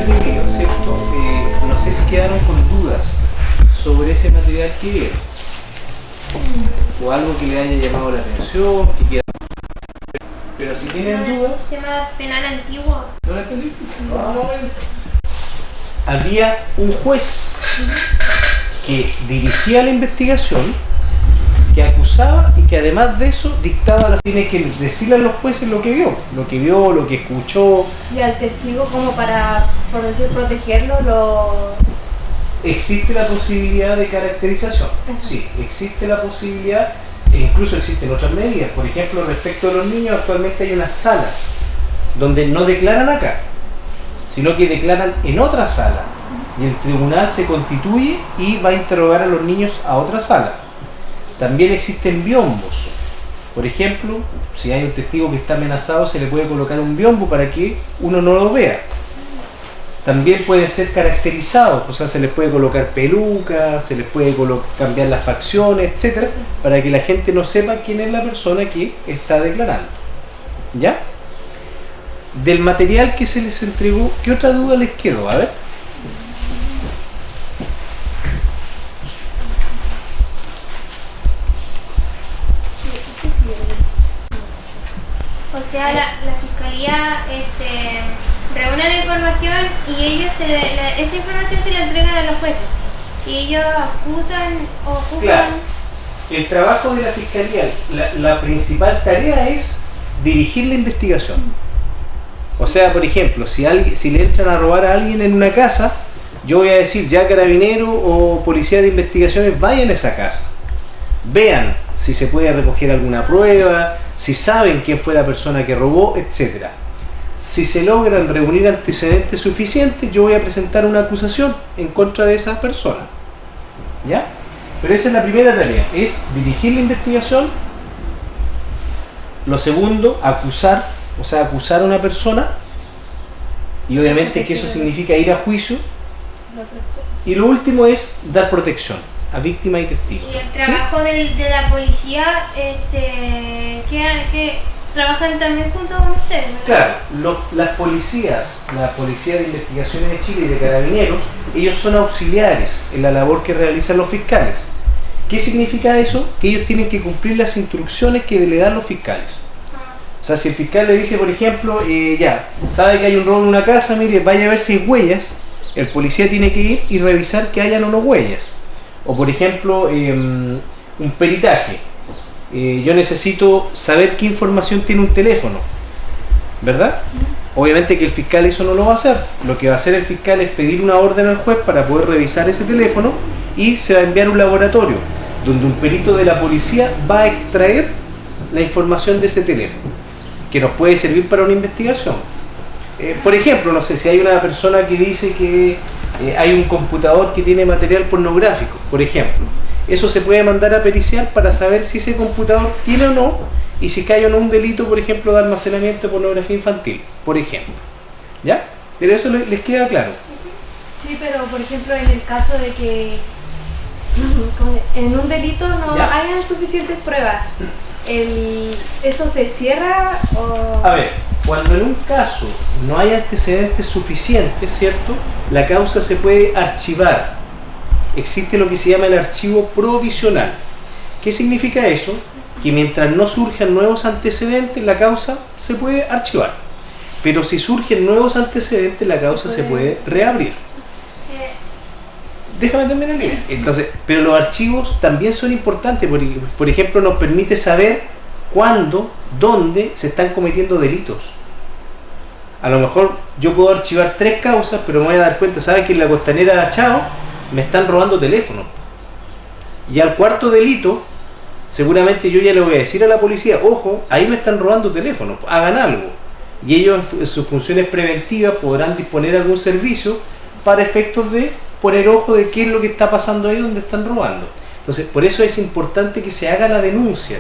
que vio, ¿cierto? No sé si quedaron con dudas sobre ese material que vieron, o algo que le haya llamado la atención, que quieran. Pero si tienen dudas... ¿El sistema penal antiguo? ¿No lo entendiste? Había un juez que dirigía la investigación, que acusaba y que además de eso dictaba las... Tiene que decirle a los jueces lo que vio, lo que escuchó. Y al testigo, como para, por decir, protegerlo, Existe la posibilidad de caracterización. Eso. Sí, existe la posibilidad, e incluso existen otras medidas. Por ejemplo, respecto a los niños, actualmente hay unas salas donde no declaran acá, sino que declaran en otra sala. Y el tribunal se constituye y va a interrogar a los niños a otra sala. También existen biombos. Por ejemplo, si hay un testigo que está amenazado, se le puede colocar un biombo para que uno no lo vea. También pueden ser caracterizados, o sea, se les puede colocar pelucas, se les puede cambiar las facciones, etcétera, para que la gente no sepa quién es la persona que está declarando. ¿Ya? Del material que se les entregó, ¿qué otra duda les quedó? A ver. O sea, la fiscalía reúne la información y ellos esa información se la entregan a los jueces. Y ellos acusan o juzgan. Claro. El trabajo de la fiscalía, la principal tarea es dirigir la investigación. O sea, por ejemplo, si le entran a robar a alguien en una casa, yo voy a decir, ya carabinero o policía de investigaciones, vayan a esa casa. Vean si se puede recoger alguna prueba, si saben quién fue la persona que robó, etc. Si se logran reunir antecedentes suficientes, yo voy a presentar una acusación en contra de esa persona. ¿Ya? Pero esa es la primera tarea, es dirigir la investigación. Lo segundo, acusar, o sea, acusar a una persona. Y obviamente que eso significa ir a juicio. Y lo último es dar protección a víctimas y testigos. Y el trabajo de la policía, que trabajan también junto con ustedes, ¿no? Claro, las policías, la Policía de Investigaciones de Chile y de Carabineros, ellos son auxiliares en la labor que realizan los fiscales. ¿Qué significa eso? Que ellos tienen que cumplir las instrucciones que le dan los fiscales. O sea, si el fiscal le dice, por ejemplo, sabe que hay un robo en una casa, mire, vaya a ver si hay huellas, el policía tiene que ir y revisar que hayan o no huellas. O por ejemplo, un peritaje. Yo necesito saber qué información tiene un teléfono, ¿verdad? Obviamente que el fiscal eso no lo va a hacer. Lo que va a hacer el fiscal es pedir una orden al juez para poder revisar ese teléfono y se va a enviar a un laboratorio donde un perito de la policía va a extraer la información de ese teléfono, que nos puede servir para una investigación. Por ejemplo, no sé, si hay una persona que dice que hay un computador que tiene material pornográfico, por ejemplo, eso se puede mandar a periciar para saber si ese computador tiene o no, y si cae o no un delito, por ejemplo, de almacenamiento de pornografía infantil, por ejemplo. ¿Ya? Pero eso les queda claro. Sí, pero por ejemplo, en el caso de que en un delito no hayan suficientes pruebas, ¿eso se cierra o...? A ver, cuando en un caso no hay antecedentes suficientes, ¿cierto?, la causa se puede archivar. Existe lo que se llama el archivo provisional. ¿Qué significa eso? Que mientras no surjan nuevos antecedentes, la causa se puede archivar. Pero si surgen nuevos antecedentes, la causa se puede reabrir. Déjame terminar la idea. Entonces, pero los archivos también son importantes, porque, por ejemplo, nos permite saber cuándo, dónde se están cometiendo delitos. A lo mejor yo puedo archivar 3 causas, pero me voy a dar cuenta, ¿sabes? Que en la Costanera de Achao me están robando teléfonos. Y al 4.º delito, seguramente yo ya le voy a decir a la policía, ojo, ahí me están robando teléfonos, hagan algo. Y ellos en sus funciones preventivas podrán disponer algún servicio para efectos de poner ojo de qué es lo que está pasando ahí donde están robando. Entonces, por eso es importante que se haga la denuncia,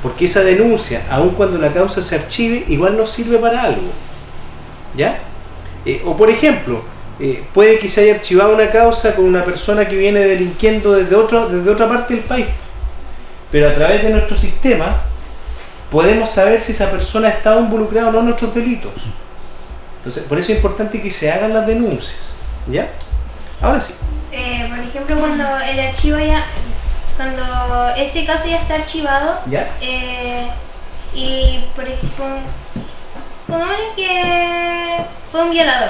porque esa denuncia, aun cuando la causa se archive, igual nos sirve para algo. ¿Ya? O por ejemplo, puede que se haya archivado una causa con una persona que viene delinquiendo desde otra parte del país, pero a través de nuestro sistema podemos saber si esa persona ha estado involucrada o no en nuestros delitos. Entonces, por eso es importante que se hagan las denuncias, ¿ya? Ahora sí. Por ejemplo, cuando el archivo ya, cuando ese caso ya está archivado, ¿Ya? y por ejemplo, como que fue un violador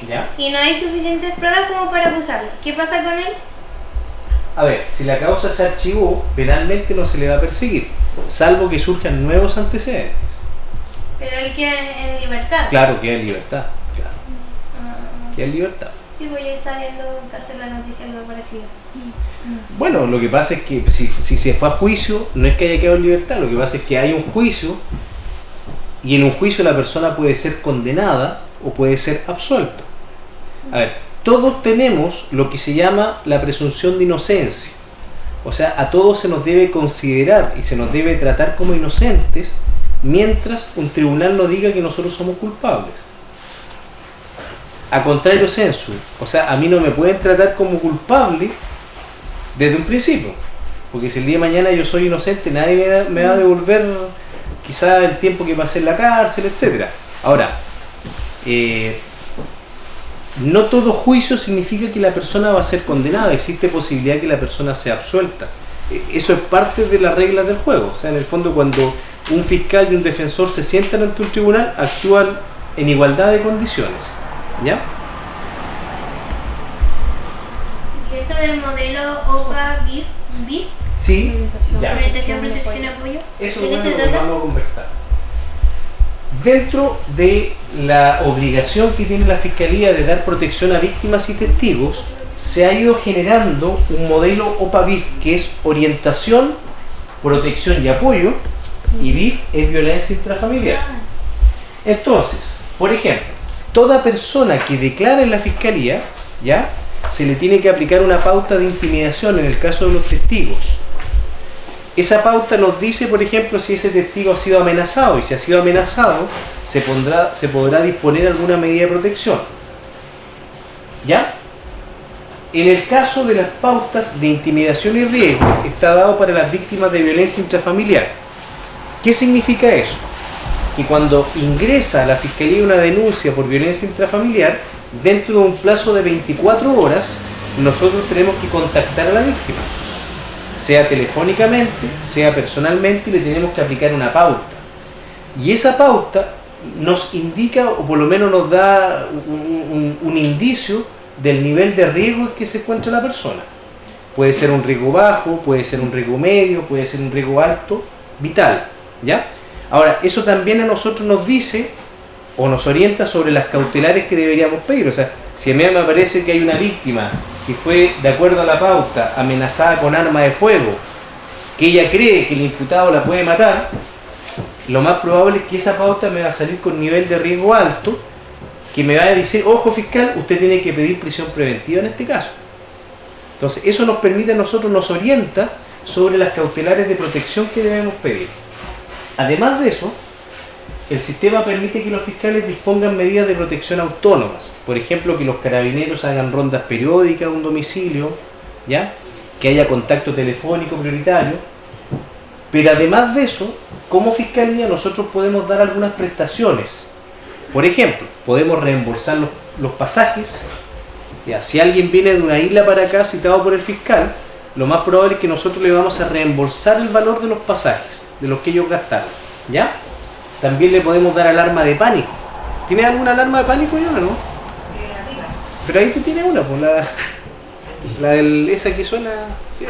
¿Ya? y no hay suficientes pruebas como para acusarlo, ¿qué pasa con él? A ver, si la causa se archivó, penalmente no se le va a perseguir, salvo que surjan nuevos antecedentes. Pero él queda en libertad. Claro, queda en libertad, claro, Ah, queda en libertad. sí, pues yo estaba viendo un caso en la noticia algo parecido. Bueno, lo que pasa es que si se fue a juicio, no es que haya quedado en libertad, lo que pasa es que hay un juicio y en un juicio la persona puede ser condenada o puede ser absuelta. A ver, todos tenemos lo que se llama la presunción de inocencia. O sea, a todos se nos debe considerar y se nos debe tratar como inocentes mientras un tribunal no diga que nosotros somos culpables. A contrario sensu, o sea, a mí no me pueden tratar como culpable desde un principio, porque si el día de mañana yo soy inocente, nadie me va a devolver quizá el tiempo que pasé en la cárcel, etc. Ahora, no todo juicio significa que la persona va a ser condenada, existe posibilidad que la persona sea absuelta. Eso es parte de las reglas del juego. O sea, en el fondo, cuando un fiscal y un defensor se sientan ante un tribunal, actúan en igualdad de condiciones, ¿ya? ¿Y eso del modelo OPA-BIF? Sí, ya. Orientación, protección y apoyo. Eso ¿De qué es se bueno lo que trata? vamos a conversar. Dentro de la obligación que tiene la Fiscalía de dar protección a víctimas y testigos, se ha ido generando un modelo OPA-BIF, que es orientación, protección y apoyo, y BIF es violencia intrafamiliar. Entonces, por ejemplo, toda persona que declara en la Fiscalía, ¿ya?, se le tiene que aplicar una pauta de intimidación en el caso de los testigos. Esa pauta nos dice, por ejemplo, si ese testigo ha sido amenazado, y si ha sido amenazado, se podrá disponer alguna medida de protección. ¿Ya? En el caso de las pautas de intimidación y riesgo, está dado para las víctimas de violencia intrafamiliar. ¿Qué significa eso? Que cuando ingresa a la Fiscalía una denuncia por violencia intrafamiliar, dentro de un plazo de 24 horas, nosotros tenemos que contactar a la víctima, sea telefónicamente, sea personalmente, y le tenemos que aplicar una pauta. Y esa pauta nos indica, o por lo menos nos da un indicio del nivel de riesgo en que se encuentra la persona. Puede ser un riesgo bajo, puede ser un riesgo medio, puede ser un riesgo alto, vital, ¿ya? Ahora, eso también a nosotros nos dice o nos orienta sobre las cautelares que deberíamos pedir. O sea, si a mí me parece que hay una víctima que fue, de acuerdo a la pauta, amenazada con arma de fuego, que ella cree que el imputado la puede matar, lo más probable es que esa pauta me va a salir con nivel de riesgo alto, que me va a decir, ojo fiscal, usted tiene que pedir prisión preventiva en este caso. Entonces, eso nos permite a nosotros, nos orienta sobre las cautelares de protección que debemos pedir. Además de eso, el sistema permite que los fiscales dispongan medidas de protección autónomas. Por ejemplo, que los carabineros hagan rondas periódicas a un domicilio, ¿ya?, que haya contacto telefónico prioritario. Pero además de eso, como Fiscalía nosotros podemos dar algunas prestaciones. Por ejemplo, podemos reembolsar los pasajes. Ya, si alguien viene de una isla para acá citado por el fiscal, lo más probable es que nosotros le vamos a reembolsar el valor de los pasajes, de los que ellos gastaron, ¿ya? También le podemos dar alarma de pánico. ¿Tienes alguna alarma de pánico, Yona, no? Pero ahí tú tienes una, pues esa que suena. ¿Sí?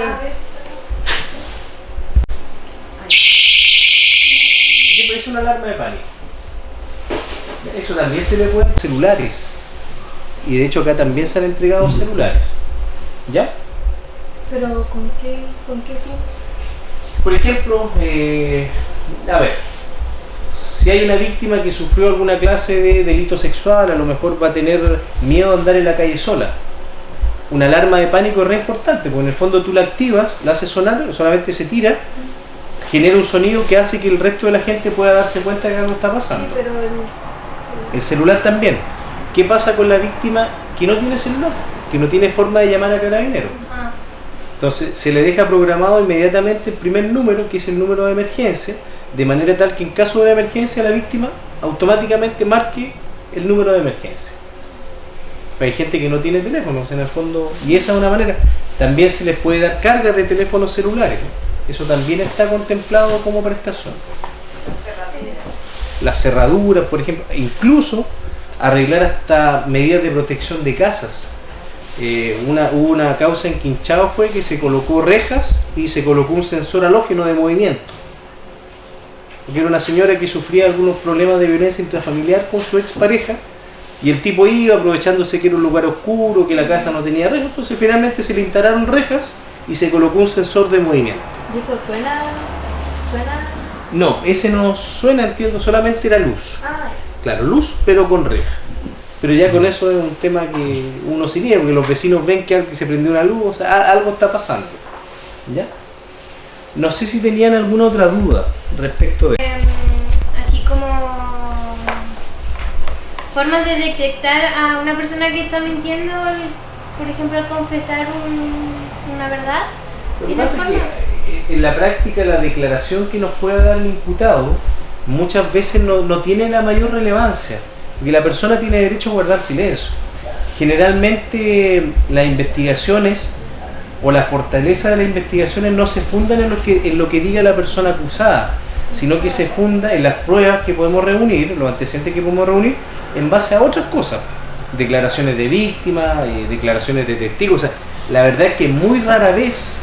Es una alarma de pánico. Eso también se le puede dar celulares. Y de hecho acá también se han entregado celulares. ¿Ya? Pero ¿con qué fin? Por ejemplo, a ver, si hay una víctima que sufrió alguna clase de delito sexual, a lo mejor va a tener miedo a andar en la calle sola. Una alarma de pánico es re importante, porque en el fondo tú la activas, la haces sonar, solamente se tira, genera un sonido que hace que el resto de la gente pueda darse cuenta de que algo está pasando. Sí, pero El celular también. ¿Qué pasa con la víctima que no tiene celular? Que no tiene forma de llamar a Carabineros. Entonces se le deja programado inmediatamente el primer número, que es el número de emergencia, de manera tal que en caso de una emergencia la víctima automáticamente marque el número de emergencia. Hay gente que no tiene teléfonos en el fondo, y esa es una manera. También se les puede dar cargas de teléfonos celulares, ¿no? Eso también está contemplado como prestación. Las cerraduras, por ejemplo, e incluso arreglar hasta medidas de protección de casas. Hubo una causa en Quinchao fue que se colocó rejas y se colocó un sensor halógeno de movimiento. Porque era una señora que sufría algunos problemas de violencia intrafamiliar con su expareja, y el tipo iba aprovechándose que era un lugar oscuro, que la casa no tenía rejas, entonces finalmente se le instalaron rejas y se colocó un sensor de movimiento. ¿Y eso suena? No, ese no suena, entiendo, solamente era luz. Ah, Claro, luz, pero con reja. Pero ya con eso es un tema que uno se niega, porque los vecinos ven que se prendió una luz, o sea, algo está pasando. ¿Ya? No sé si tenían alguna otra duda respecto de... Así como formas de detectar a una persona que está mintiendo, por ejemplo, al confesar una verdad. Lo que ¿Tienes pasa es formas? que en la práctica la declaración que nos pueda dar el imputado muchas veces no tiene la mayor relevancia, porque la persona tiene derecho a guardar silencio. Generalmente las investigaciones o la fortaleza de las investigaciones no se fundan en lo que diga la persona acusada, sino que se funda en las pruebas que podemos reunir, los antecedentes que podemos reunir, en base a otras cosas, declaraciones de víctimas, declaraciones de testigos. O sea, la verdad es que muy rara vez,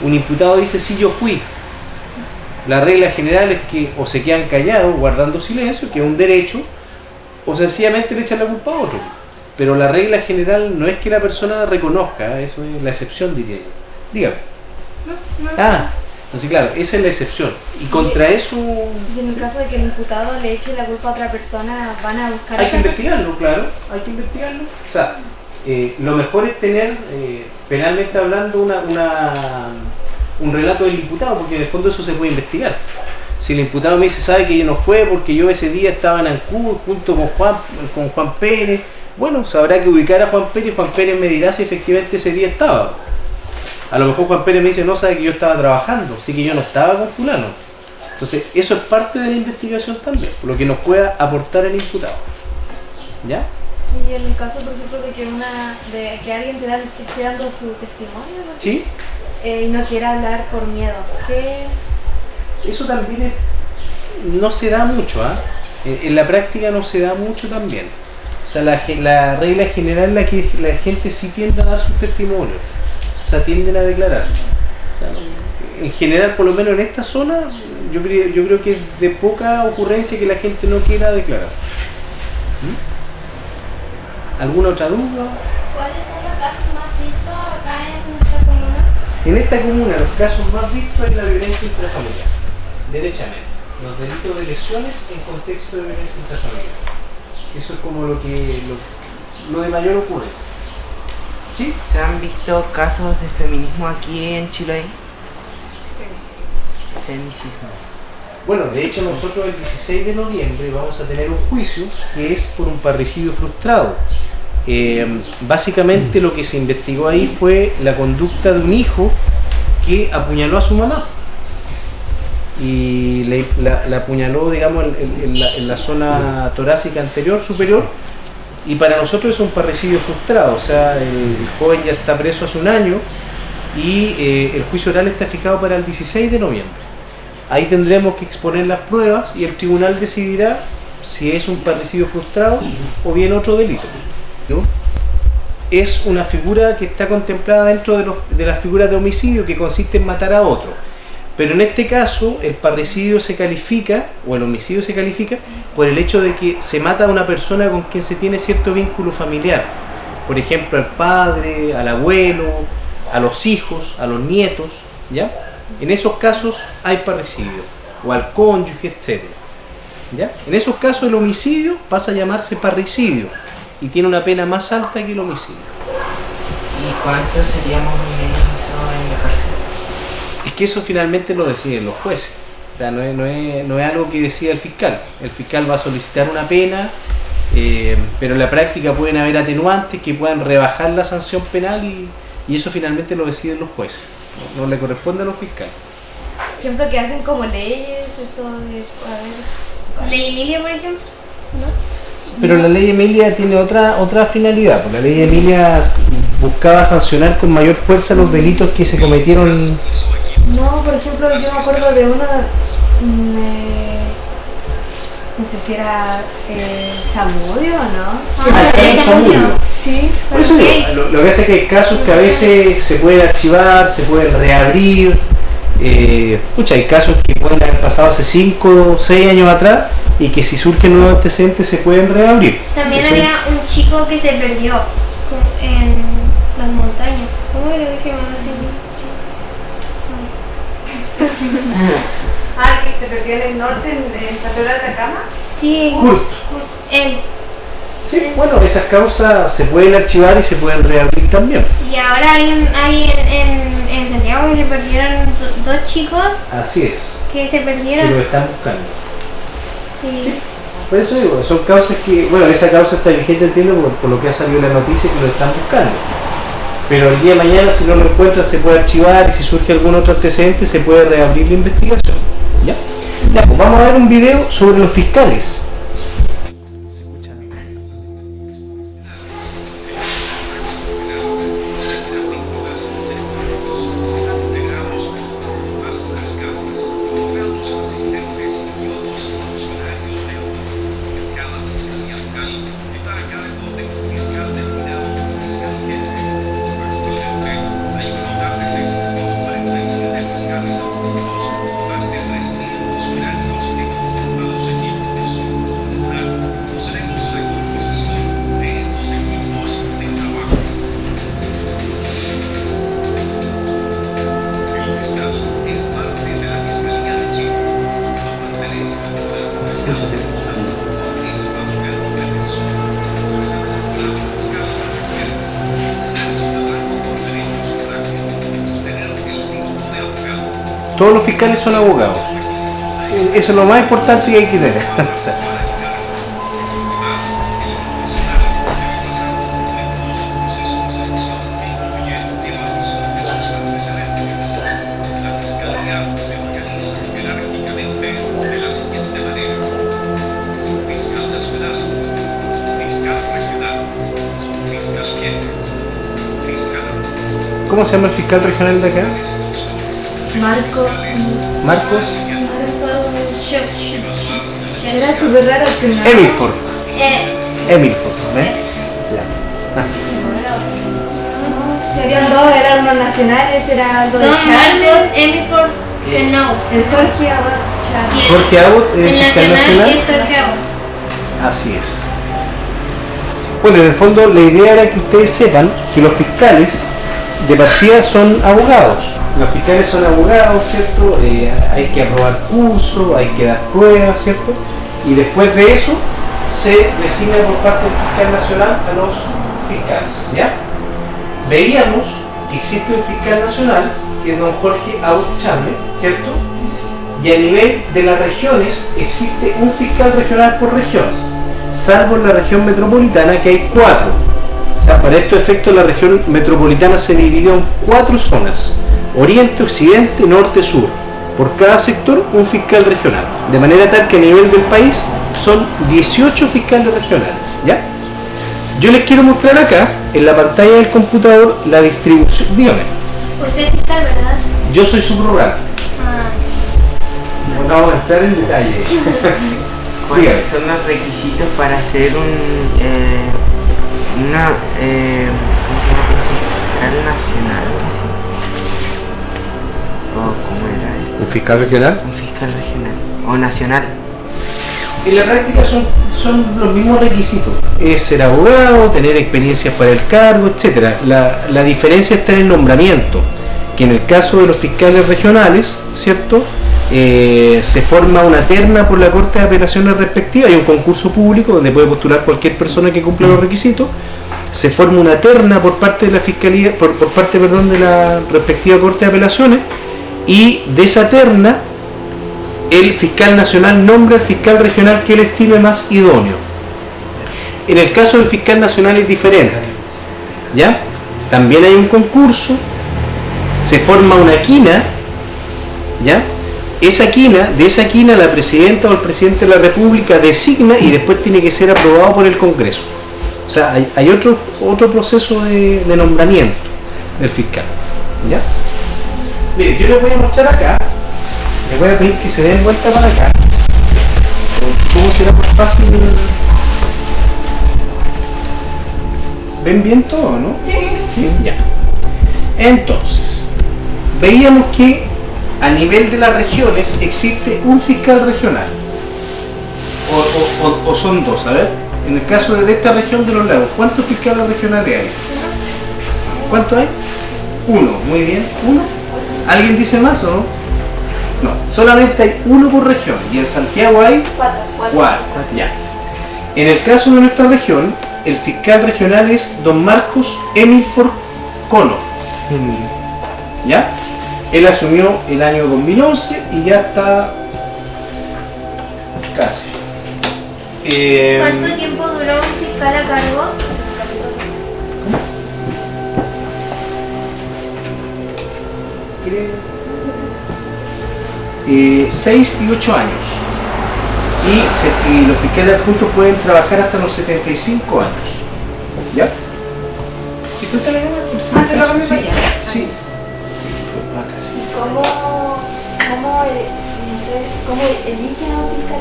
un imputado dice sí, yo fui. La regla general es que o se quedan callados guardando silencio, que es un derecho, o sencillamente le echan la culpa a otro. Pero la regla general no es que la persona reconozca, eso es la excepción, diría yo. Dígame. Entonces claro, esa es la excepción. Y contra eso... Y en el caso de que el imputado le eche la culpa a otra persona, van a buscar... Hay que investigarlo, claro, hay que investigarlo. O sea, lo mejor es tener, penalmente hablando, un relato del imputado, porque en el fondo eso se puede investigar. Si el imputado me dice, sabe que yo no fue porque yo ese día estaba en Ancud junto con Juan Pérez, bueno, sabrá que ubicar a Juan Pérez me dirá si efectivamente ese día estaba. A lo mejor Juan Pérez me dice, no, sabe que yo estaba trabajando, así que yo no estaba con fulano. Entonces, eso es parte de la investigación también, por lo que nos pueda aportar el imputado. ¿Ya? Y en el caso, por ejemplo, de que alguien esté dando su testimonio, ¿no? ¿Sí? Y no quiera hablar por miedo, ¿qué? Eso también no se da mucho, en la práctica no se da mucho también. O sea, la regla general es que la gente sí tiende a dar sus testimonios, o sea, tienden a declarar. O sea, en general, por lo menos en esta zona, yo creo que es de poca ocurrencia que la gente no quiera declarar. ¿Alguna otra duda? ¿Cuáles son los casos más vistos acá en nuestra comuna? En esta comuna los casos más vistos es la violencia intrafamiliar, derechamente. Los delitos de lesiones en contexto de violencia intrafamiliar. Eso es como lo de mayor ocurrencia. ¿Sí? ¿Se han visto casos de feminismo aquí en Chiloé? Femicismo. Bueno, de hecho nosotros el 16 de noviembre vamos a tener un juicio que es por un parricidio frustrado. Básicamente lo que se investigó ahí fue la conducta de un hijo que apuñaló a su mamá y la apuñaló, digamos, en la zona torácica anterior, superior, y para nosotros es un parricidio frustrado. O sea, el joven ya está preso hace un año y el juicio oral está fijado para el 16 de noviembre. Ahí tendremos que exponer las pruebas y el tribunal decidirá si es un parricidio frustrado o bien otro delito, ¿no? Es una figura que está contemplada dentro de las figuras de homicidio, que consiste en matar a otro. Pero en este caso el parricidio se califica, o el homicidio se califica, por el hecho de que se mata a una persona con quien se tiene cierto vínculo familiar. Por ejemplo, al padre, al abuelo, a los hijos, a los nietos, ¿ya? En esos casos hay parricidio, o al cónyuge, etc. ¿Ya? En esos casos el homicidio pasa a llamarse parricidio y tiene una pena más alta que el homicidio. ¿Y cuánto sería más o menos eso en la cárcel? Es que eso finalmente lo deciden los jueces. O sea, no es algo que decida el fiscal. El fiscal va a solicitar una pena, pero en la práctica pueden haber atenuantes que puedan rebajar la sanción penal y eso finalmente lo deciden los jueces. No le corresponde a los fiscales. Por ejemplo, que hacen como leyes, eso de... A ver, Ley Emilia, por ejemplo. Pero la ley Emilia tiene otra finalidad. Pues la ley Emilia buscaba sancionar con mayor fuerza los delitos que se cometieron. No, por ejemplo, yo me acuerdo de uno, no sé si era Zamudio o no. Zamudio. Sí. Por eso digo, lo que hace es que hay casos que a veces se pueden archivar, se pueden reabrir. Hay casos que pueden haber pasado hace 5 o 6 años atrás y que si surgen nuevos antecedentes se pueden reabrir. También Eso había un chico que se perdió en las montañas. ¿Cómo le dijimos así? Que se perdió en el norte, en San Pedro de Atacama. Sí, Kurt. él. Sí, bueno, esas causas se pueden archivar y se pueden reabrir también. Y ahora hay en Santiago que se perdieron dos chicos Así es, que se que perdieron. lo están buscando. Sí. Sí. Por eso digo, son causas que, bueno, esa causa está vigente, entiendo, por lo que ha salido la noticia, que lo están buscando. Pero el día de mañana, si no lo encuentran, se puede archivar y si surge algún otro antecedente, se puede reabrir la investigación. ¿Ya? Ya, pues vamos a ver un video sobre los fiscales. Todos los fiscales son abogados. Eso es lo más importante que hay que tener. ¿Cómo se llama el fiscal regional de acá? Marcos. Era súper raro que no. Emilford. Emilford, ¿ves? Serían dos, eran unos nacionales, era algo de Don Charles. Marcos Emilford Renault. El Jorge Abad Charles. Jorge Abbott, El fiscal nacional nacional. es Jorge Abbott. Así es. Bueno, en el fondo la idea era que ustedes sepan que los fiscales de partida son abogados. Los fiscales son abogados, ¿cierto? Hay que aprobar cursos, hay que dar pruebas, ¿cierto? Y después de eso se designa por parte del fiscal nacional a los fiscales, ¿ya? Veíamos que existe un fiscal nacional, que es don Jorge Abbott Charles, ¿cierto? Y a nivel de las regiones existe un fiscal regional por región, salvo en la región metropolitana, que hay 4. O sea, para estos efectos la región metropolitana se dividió en 4 zonas: oriente, occidente, norte, sur. Por cada sector un fiscal regional. De manera tal que a nivel del país son 18 fiscales regionales, ¿ya? Yo les quiero mostrar acá, en la pantalla del computador, la distribución. Dígame. Usted es fiscal, ¿verdad? Yo soy subrogante. No vamos a entrar en detalle. ¿Cuáles son los requisitos para ser ¿cómo se llama? Fiscal nacional, ¿sí? ¿O cómo era? ¿Un fiscal regional? Un fiscal regional o nacional. En la práctica son los mismos requisitos. Es ser abogado, tener experiencias para el cargo, etc. La diferencia está en el nombramiento, que en el caso de los fiscales regionales, ¿cierto? Se forma una terna por la Corte de Apelaciones respectiva, hay un concurso público donde puede postular cualquier persona que cumpla los requisitos. Se forma una terna por parte de la fiscalía, por parte de la respectiva Corte de Apelaciones, y de esa terna el fiscal nacional nombra al fiscal regional que él estime más idóneo. En el caso del fiscal nacional es diferente, ¿ya? También hay un concurso, se forma una quina, ¿ya? de esa quina la presidenta o el presidente de la República designa y después tiene que ser aprobado por el Congreso. O sea, hay otro proceso de nombramiento del fiscal. ¿Ya? Mire, yo les voy a mostrar acá, les voy a pedir que se den vuelta para acá. ¿Cómo será más fácil? ¿Ven bien todo, no? Sí. Ya. Entonces, veíamos que a nivel de las regiones existe un fiscal regional. O son dos, a ver. En el caso de esta región de los lagos, ¿cuántos fiscales regionales hay? ¿Cuántos hay? Uno, muy bien. ¿Uno? ¿Alguien dice más o no? No, solamente hay uno por región. Y en Santiago hay cuatro. Ya. En el caso de nuestra región, el fiscal regional es don Marcos Emilford Konoff. ¿Ya? Él asumió el año 2011 y ya está casi. ¿Cuánto tiempo duró un fiscal a cargo? ¿Qué? 6 y 8 años. Y los fiscales adjuntos pueden trabajar hasta los 75 años. ¿Ya? ¿Y tú estás leyendo? Sí. Acá sí. ¿Cómo eligen a un fiscal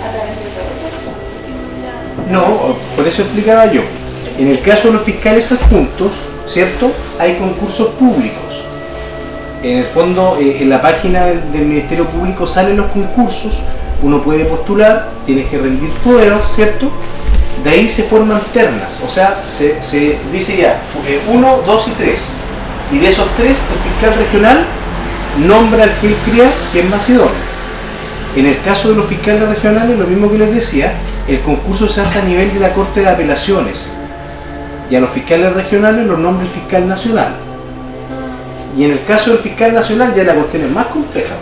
a través de todo? No, por eso explicaba yo. En el caso de los fiscales adjuntos, ¿cierto? Hay concursos públicos. En el fondo, en la página del Ministerio Público salen los concursos, uno puede postular, tienes que rendir pruebas, ¿cierto? De ahí se forman ternas, o sea, se dice ya, 1, 2 y 3. Y de esos 3, el fiscal regional nombra al que él crea que es más idóneo. En el caso de los fiscales regionales, lo mismo que les decía, el concurso se hace a nivel de la Corte de Apelaciones. Y a los fiscales regionales los nombra el fiscal nacional. Y en el caso del fiscal nacional ya la cuestión es más compleja.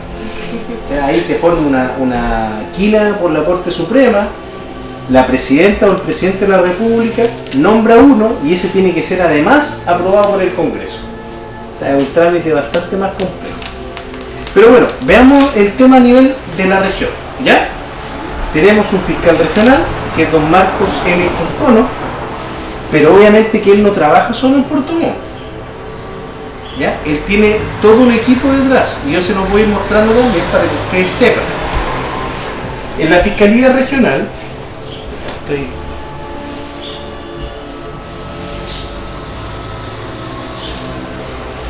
O sea, ahí se forma una quina por la Corte Suprema, la presidenta o el presidente de la República nombra uno y ese tiene que ser además aprobado por el Congreso. O sea, es un trámite bastante más complejo. Pero bueno, veamos el tema a nivel de la región. ¿Ya? Tenemos un fiscal regional, que es don Marcos Emilford Konoff, pero obviamente que él no trabaja solo en Puerto Montt. ¿Ya? Él tiene todo un equipo detrás, y yo se los voy a ir mostrando también para que ustedes sepan. En la Fiscalía Regional,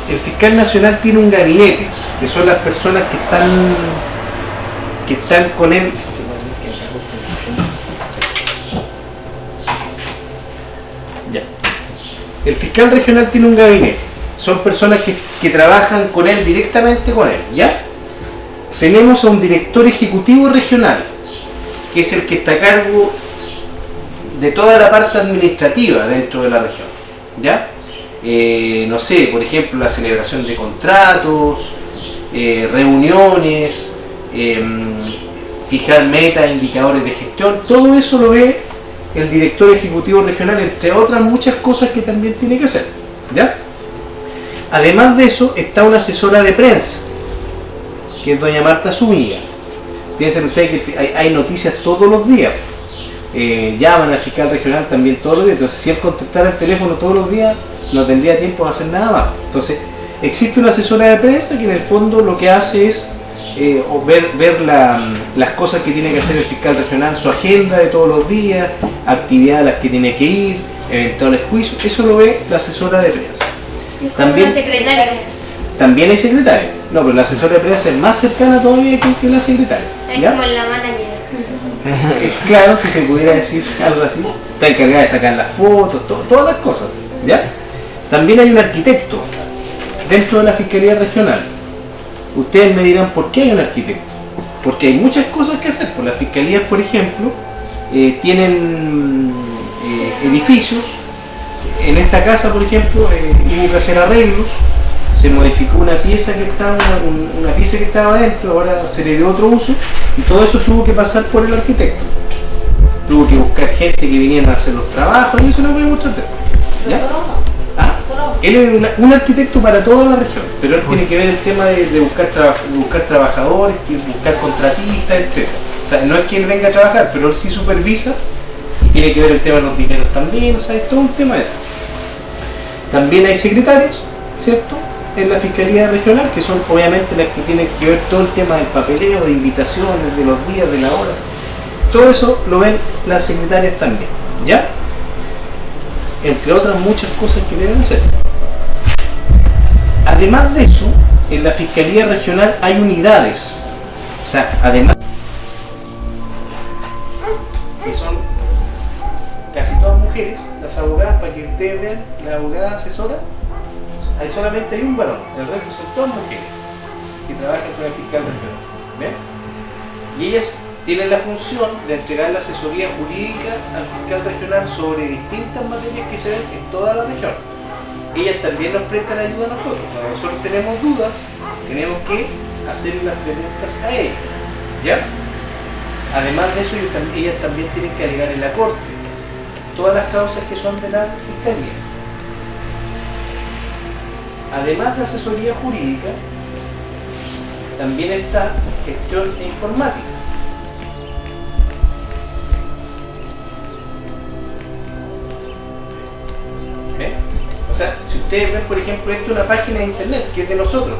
el fiscal nacional tiene un gabinete, que son las personas que están con él. Ya. El fiscal regional tiene un gabinete, son personas que trabajan con él, directamente con él, ¿ya? Tenemos a un director ejecutivo regional, que es el que está a cargo de toda la parte administrativa dentro de la región, ¿ya? No sé, por ejemplo, la celebración de contratos, reuniones, fijar metas, indicadores de gestión, todo eso lo ve el director ejecutivo regional, entre otras muchas cosas que también tiene que hacer, ¿ya? Además de eso, está una asesora de prensa, que es doña Marta Zúñiga. Piensen ustedes que hay noticias todos los días. Llaman al fiscal regional también todos los días. Entonces, si él contestara el teléfono todos los días, no tendría tiempo de hacer nada más. Entonces, existe una asesora de prensa que en el fondo lo que hace es ver las cosas que tiene que hacer el fiscal regional, su agenda de todos los días, actividades a las que tiene que ir, eventuales juicios. Eso lo ve la asesora de prensa. También, también hay secretaria. No, pero la asesora de prensa es más cercana todavía que la secretaria. Es ¿ya? como la manager. Claro, si se pudiera decir algo así. Está encargada de sacar las fotos, todas las cosas, ¿ya? También hay un arquitecto dentro de la Fiscalía Regional. Ustedes me dirán, ¿por qué hay un arquitecto? Porque hay muchas cosas que hacer. Por las fiscalías, por ejemplo, tienen edificios. En esta casa, por ejemplo, hubo que hacer arreglos, se modificó una pieza que estaba adentro, ahora se le dio otro uso, y todo eso tuvo que pasar por el arquitecto. Tuvo que buscar gente que viniera a hacer los trabajos, y eso lo voy a mostrar después. ¿Ya? ¿Solo uno? ¿Ah? ¿Solo uno? él es un arquitecto para toda la región, pero él tiene que ver el tema de buscar trabajadores, buscar contratistas, etc. O sea, no es que él venga a trabajar, pero él sí supervisa y tiene que ver el tema de los dineros también, o sea, es todo un tema de eso. También hay secretarios, ¿cierto?, en la Fiscalía Regional, que son obviamente las que tienen que ver todo el tema del papeleo, de invitaciones, de los días, de las horas. Todo eso lo ven las secretarias también, ¿ya? Entre otras muchas cosas que deben hacer. Además de eso, en la Fiscalía Regional hay unidades, o sea, además que son casi todas mujeres, las abogadas, para que ustedes vean, la abogada asesora, solamente hay un varón, el resto son todas mujeres que trabajan con el fiscal regional, ¿ven? Y ellas tienen la función de entregar la asesoría jurídica al fiscal regional sobre distintas materias que se ven en toda la región. Ellas también nos prestan ayuda a nosotros. Cuando nosotros tenemos dudas, tenemos que hacerle las preguntas a ellos, ¿ya? Además de eso, ellas también tienen que alegar en la corte todas las causas que son de la fiscalía. Además de asesoría jurídica, también está gestión e informática. ¿Ven? O sea, si ustedes ven, por ejemplo, esto es una página de internet que es de nosotros.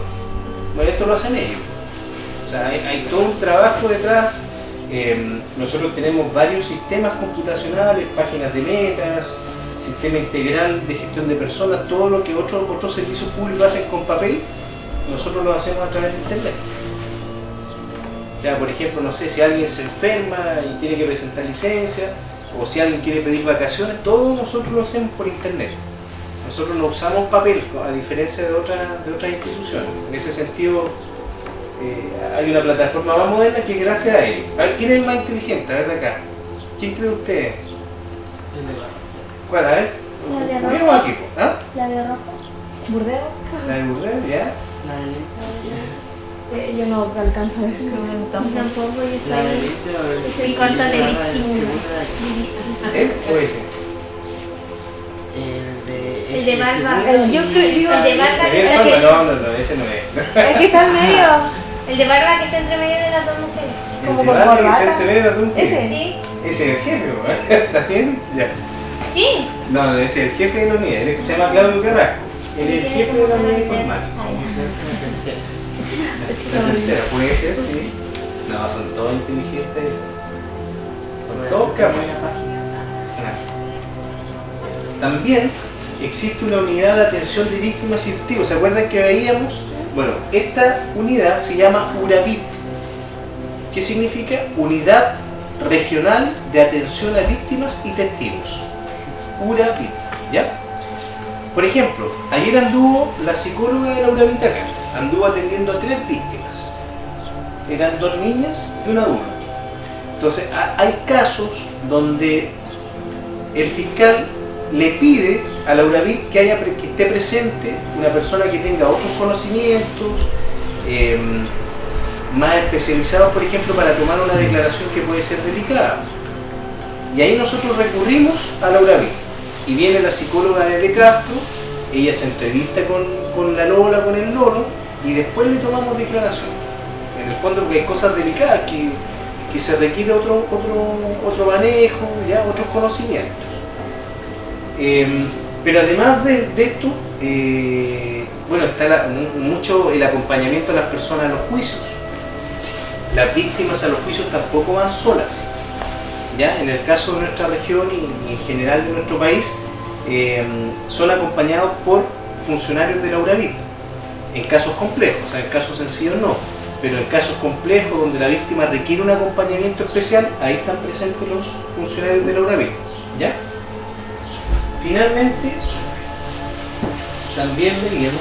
Bueno, esto lo hacen ellos. O sea, hay todo un trabajo detrás. Nosotros tenemos varios sistemas computacionales, páginas de metas, sistema integral de gestión de personas, todo lo que otros servicios públicos hacen con papel, nosotros lo hacemos a través de internet. O sea, por ejemplo, no sé, si alguien se enferma y tiene que presentar licencia, o si alguien quiere pedir vacaciones, todo nosotros lo hacemos por internet. Nosotros no usamos papel, a diferencia de otras instituciones. En ese sentido, hay una plataforma más moderna que gracias a ellos. A ver, ¿quién es el más inteligente? A ver de acá. ¿Quién cree usted? ¿Cuál? A ver. La de Juguemos rojo. aquí, ¿ah? La de rojo. ¿Burdeo? La de Burdeo, ya. La de lente. Yo no alcanzo a ver. Tampoco yo La de soy. lente o el- Soy falta de la estímulo. segunda de aquí. ¿Él o ese? El de barba. Yo creo, digo, El de barba. ¿El El de que- No, ese no es. el que está en medio. El de barba que está entre medio de las dos mujeres. Como El con de barba que corbata. está entre medio de las dos mujeres. Ese. ¿Sí? Ese es el jefe, ¿no? ¿Está bien? Ya. Sí. No, ese es el jefe de la unidad, él se llama Claudio Carrasco. Él es el jefe de la unidad informática. La tercera, puede ser, sí. No, son todos inteligentes. Son todos capos. También existe una unidad de atención de víctimas y testigos. ¿Se acuerdan que veíamos? Bueno, esta unidad se llama URAVIT. ¿Qué significa? Unidad Regional de Atención a Víctimas y Testigos. URAVIT, ¿ya? Por ejemplo, ayer anduvo la psicóloga de la URAVIT acá. Anduvo atendiendo a 3 víctimas. Eran 2 niñas y un adulto. Entonces, hay casos donde el fiscal le pide a la URAVIT que esté presente una persona que tenga otros conocimientos, más especializados, por ejemplo, para tomar una declaración que puede ser delicada. Y ahí nosotros recurrimos a la URAVIT. Y viene la psicóloga desde Castro, ella se entrevista con la Lola, con el Lolo, y después le tomamos declaración. En el fondo, porque hay cosas delicadas que se requiere otro manejo, ya otros conocimientos. Pero además de esto, bueno, está mucho el acompañamiento a las personas a los juicios. Las víctimas a los juicios tampoco van solas. ¿Ya? En el caso de nuestra región y en general de nuestro país, son acompañados por funcionarios de la URAVIT. En casos complejos, o sea, en casos sencillos no. Pero en casos complejos donde la víctima requiere un acompañamiento especial, ahí están presentes los funcionarios de la URAVIT. ¿Ya? Finalmente, también veíamos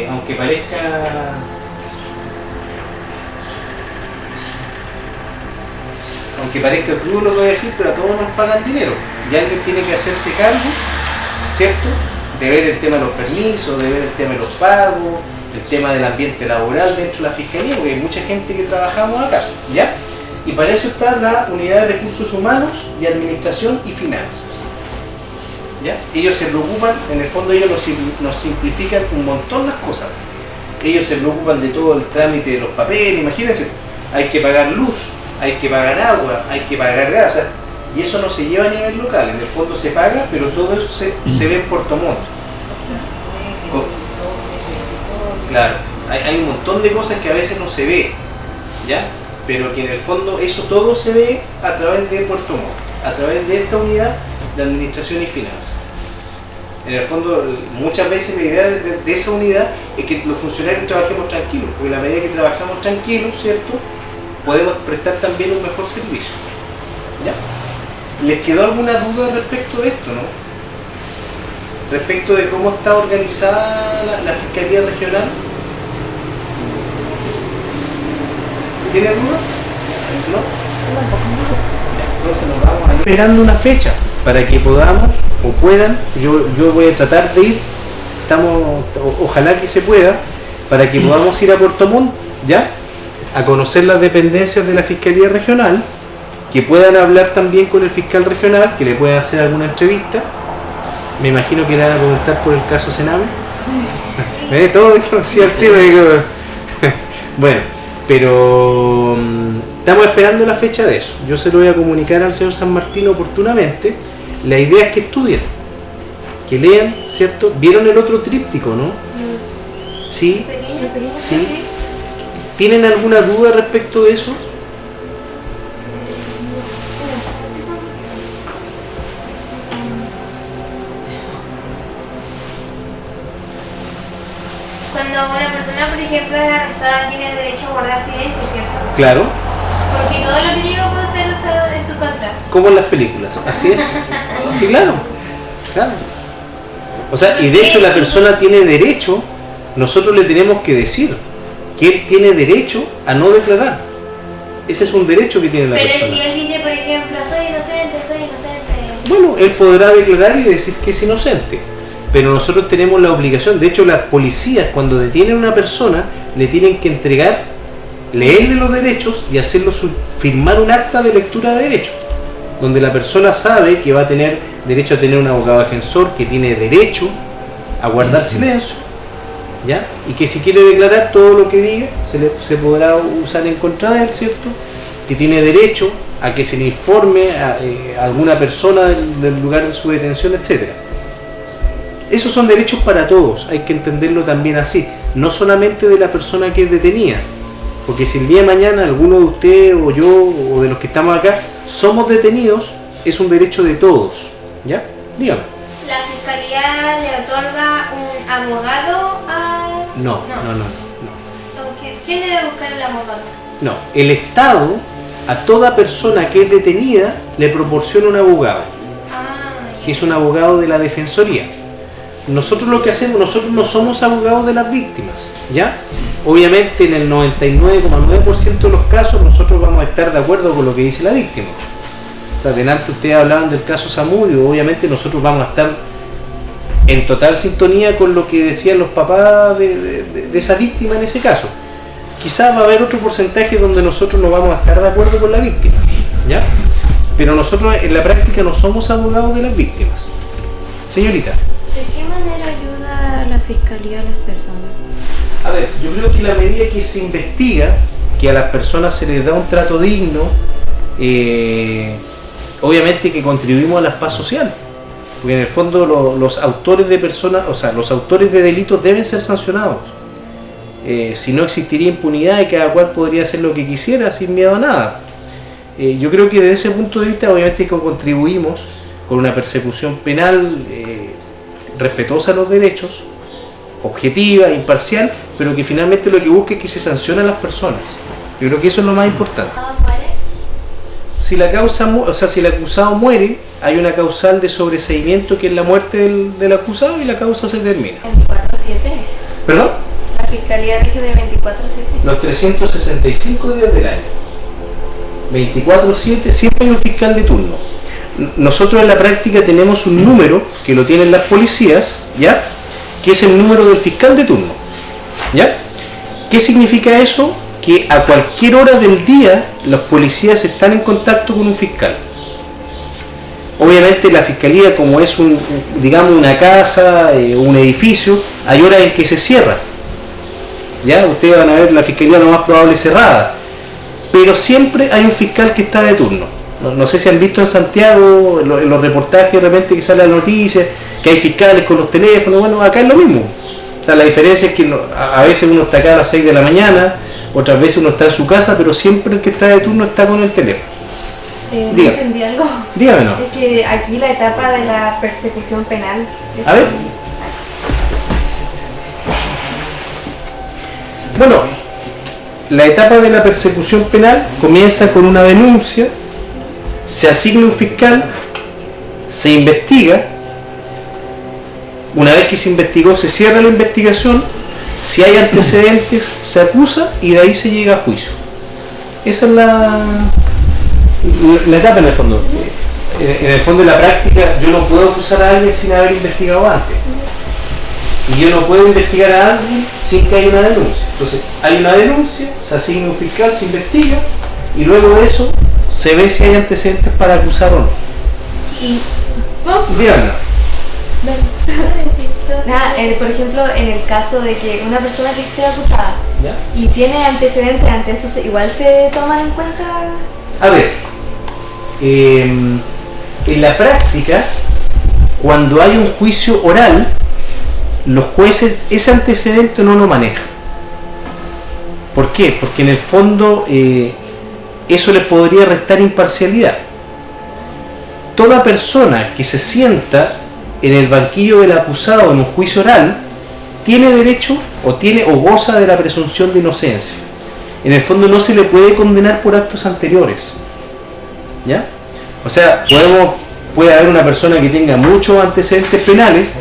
aunque parezca crudo lo que voy a decir, pero a todos nos pagan dinero y alguien tiene que hacerse cargo, ¿cierto?, de ver el tema de los permisos, de ver el tema de los pagos, el tema del ambiente laboral dentro de la fiscalía, porque hay mucha gente que trabajamos acá, ¿ya? Y para eso está la unidad de recursos humanos y administración y finanzas. ¿Ya? Ellos se preocupan, en el fondo ellos nos simplifican un montón las cosas. Ellos se preocupan de todo el trámite de los papeles, imagínense, hay que pagar luz, hay que pagar agua, hay que pagar gas, y eso no se lleva a nivel local, en el fondo se paga, pero todo eso se ve en Puerto Montt. Claro, hay un montón de cosas que a veces no se ve, ¿ya? Pero que en el fondo eso todo se ve a través de Puerto Montt, a través de esta unidad de administración y finanzas. En el fondo, muchas veces la idea de esa unidad es que los funcionarios trabajemos tranquilos, porque a la medida que trabajamos tranquilos, ¿cierto?, podemos prestar también un mejor servicio. ¿Ya? ¿Les quedó alguna duda respecto de esto, no? Respecto de cómo está organizada la Fiscalía Regional. ¿Tiene dudas? ¿No? Entonces nos vamos a ir esperando una fecha para que podamos o puedan, yo voy a tratar de ir, ojalá que se pueda, para que podamos ir a Puerto Montt, ¿ya?, a conocer las dependencias de la Fiscalía Regional, que puedan hablar también con el fiscal regional, que le puedan hacer alguna entrevista. Me imagino que le van a preguntar por el caso Sename. Todo desconocía el tema. Bueno, pero estamos esperando la fecha de eso. Yo se lo voy a comunicar al señor San Martín oportunamente. La idea es que estudien, que lean, ¿cierto? ¿Vieron el otro tríptico, no? Sí, sí. ¿Tienen alguna duda respecto de eso? Cuando una persona, por ejemplo, es arrestada, tiene derecho a guardar silencio, ¿cierto? Claro. Porque todo lo que diga puede ser usado en su contra. Como en las películas, así es. Sí, claro. Claro. O sea, y de hecho la persona tiene derecho, nosotros le tenemos que decir que él tiene derecho a no declarar. Ese es un derecho que tiene la persona. Pero si él dice, por ejemplo, soy inocente. Bueno, él podrá declarar y decir que es inocente. Pero nosotros tenemos la obligación, de hecho las policías cuando detienen a una persona le tienen que entregar, leerle los derechos y hacerlo firmar un acta de lectura de derechos, donde la persona sabe que va a tener derecho a tener un abogado defensor, que tiene derecho a guardar silencio, ¿ya? Y que si quiere declarar todo lo que diga se podrá usar en contra de él, ¿cierto? Que tiene derecho a que se le informe a alguna persona del lugar de su detención, etcétera. Esos son derechos para todos, hay que entenderlo también así, no solamente de la persona que es detenida, porque si el día de mañana alguno de ustedes o yo o de los que estamos acá somos detenidos, es un derecho de todos, ¿ya? Dígame. ¿La fiscalía le otorga un abogado a...? No. ¿Quién debe buscar el abogado? No, el Estado a toda persona que es detenida le proporciona un abogado, que es un abogado de la Defensoría. Nosotros lo que hacemos, nosotros no somos abogados de las víctimas, ¿ya? Obviamente en el 99,9% de los casos nosotros vamos a estar de acuerdo con lo que dice la víctima. O sea, delante ustedes hablaban del caso Zamudio, obviamente nosotros vamos a estar en total sintonía con lo que decían los papás de esa víctima en ese caso. Quizás va a haber otro porcentaje donde nosotros no vamos a estar de acuerdo con la víctima, ¿ya? Pero nosotros en la práctica no somos abogados de las víctimas. Señorita. ¿De qué manera ayuda la fiscalía a las personas? A ver, yo creo que la medida que se investiga, que a las personas se les da un trato digno, obviamente que contribuimos a la paz social, porque en el fondo los autores de personas, o sea, los autores de delitos deben ser sancionados. Si no existiría impunidad y cada cual podría hacer lo que quisiera sin miedo a nada. Yo creo que desde ese punto de vista obviamente que contribuimos con una persecución penal respetuosa a los derechos, objetiva, imparcial, pero que finalmente lo que busca es que se sancionen a las personas. Yo creo que eso es lo más importante. Si la causa, si el acusado muere, hay una causal de sobreseimiento que es la muerte del acusado y la causa se termina. 24/7. ¿Perdón? La fiscalía rige de 24/7. Los 365 días del año. 24/7, siempre hay un fiscal de turno. Nosotros en la práctica tenemos un número que lo tienen las policías, ¿ya? Que es el número del fiscal de turno, ¿ya? ¿Qué significa eso? que a cualquier hora del día los policías están en contacto con un fiscal. Obviamente la fiscalía, como es digamos una casa, un edificio, hay horas en que se cierra. Ya, ustedes van a ver la fiscalía lo más probable cerrada, pero siempre hay un fiscal que está de turno. No sé si han visto en Santiago en los reportajes de repente que sale la noticia que hay fiscales con los teléfonos. Bueno, acá es lo mismo. O sea, la diferencia es que a veces uno está acá a las 6 de la mañana, otras veces uno está en su casa, pero siempre el que está de turno está con el teléfono. No entendí algo. Dígamelo. Es que aquí la etapa de la persecución penal. A ver. Bueno, la etapa de la persecución penal comienza con una denuncia, se asigna un fiscal, se investiga. Una vez que se investigó, se cierra la investigación. Si hay antecedentes, se acusa y de ahí se llega a juicio. Esa es la etapa en el fondo. En el fondo de la práctica, yo no puedo acusar a alguien sin haber investigado antes. Y yo no puedo investigar a alguien sin que haya una denuncia. Entonces, hay una denuncia, se asigna un fiscal, se investiga y luego de eso se ve si hay antecedentes para acusar o no. Sí. Díganme. Por ejemplo, en el caso de que una persona que esté acusada ¿Ya? y tiene antecedentes ante eso, igual se toman en cuenta. A ver, en la práctica, cuando hay un juicio oral, los jueces ese antecedente no lo manejan. ¿Por qué? Porque en el fondo eso les podría restar imparcialidad. Toda persona que se sienta en el banquillo del acusado en un juicio oral tiene derecho o goza de la presunción de inocencia. En el fondo no se le puede condenar por actos anteriores. ¿Ya? O sea, puede haber una persona que tenga muchos antecedentes penales,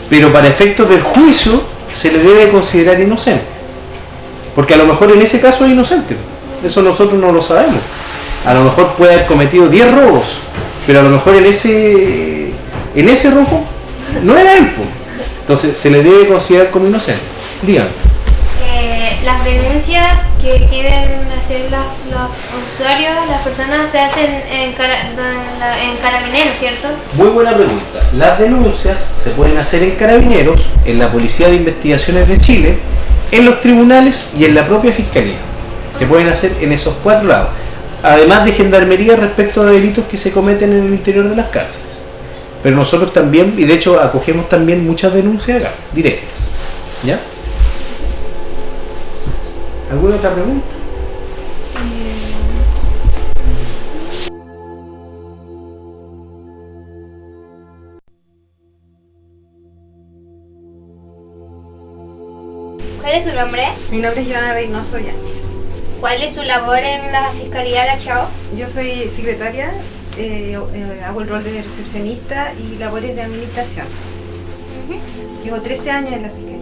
pero para efectos del juicio se le debe considerar inocente. Porque a lo mejor en ese caso es inocente. Eso nosotros no lo sabemos. A lo mejor puede haber cometido 10 robos, pero a lo mejor en ese robo no era él. Entonces se le debe considerar como inocente. Díganme. Las denuncias que quieren hacer los usuarios, las personas, se hacen en Carabineros, ¿cierto? Muy buena pregunta. Las denuncias se pueden hacer en Carabineros, en la Policía de Investigaciones de Chile, en los tribunales y en la propia Fiscalía. Se pueden hacer en esos 4 lados. Además de Gendarmería respecto a delitos que se cometen en el interior de las cárceles. Pero nosotros también, y de hecho acogemos también muchas denuncias acá, directas. ¿Ya? ¿Alguna otra pregunta? ¿Cuál es su nombre? Mi nombre es Joana Reynoso Yáñez. ¿Cuál es su labor en la Fiscalía de Achao? Yo soy secretaria, hago el rol de recepcionista y labores de administración. Llevo 13 años en la Fiscalía.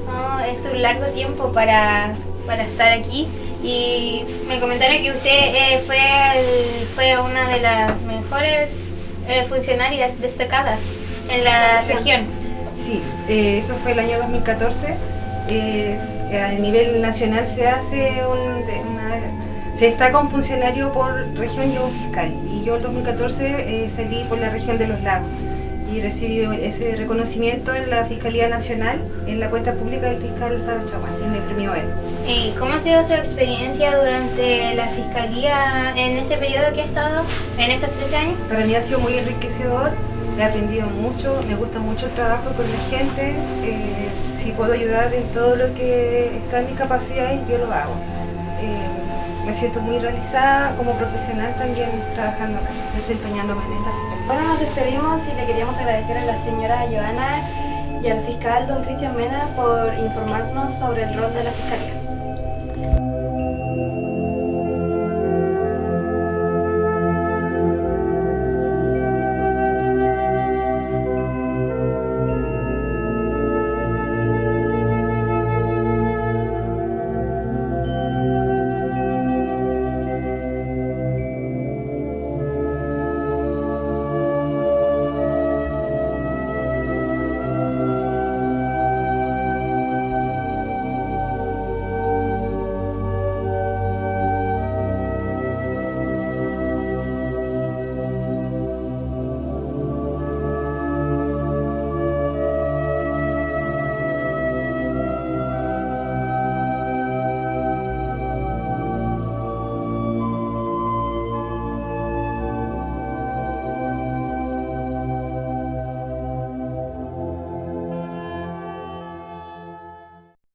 Oh, es un largo tiempo para estar aquí. Y me comentaron que usted fue una de las mejores funcionarias destacadas en la región. Sí, eso fue el año 2014. A nivel nacional se destaca un funcionario por región y un fiscal. Y yo el 2014 salí por la región de Los Lagos y recibí ese reconocimiento en la Fiscalía Nacional, en la cuenta pública del fiscal Saba Chaguán, y me premió él. ¿Y cómo ha sido su experiencia durante la Fiscalía en este periodo que ha estado, en estos 13 años? Para mí ha sido muy enriquecedor, he aprendido mucho, me gusta mucho el trabajo con la gente. Si puedo ayudar en todo lo que está en mis capacidades, yo lo hago. Me siento muy realizada como profesional también trabajando acá, desempeñándome en esta fiscalía. Ahora nos despedimos y le queríamos agradecer a la señora Joana y al fiscal don Cristian Mena por informarnos sobre el rol de la Fiscalía.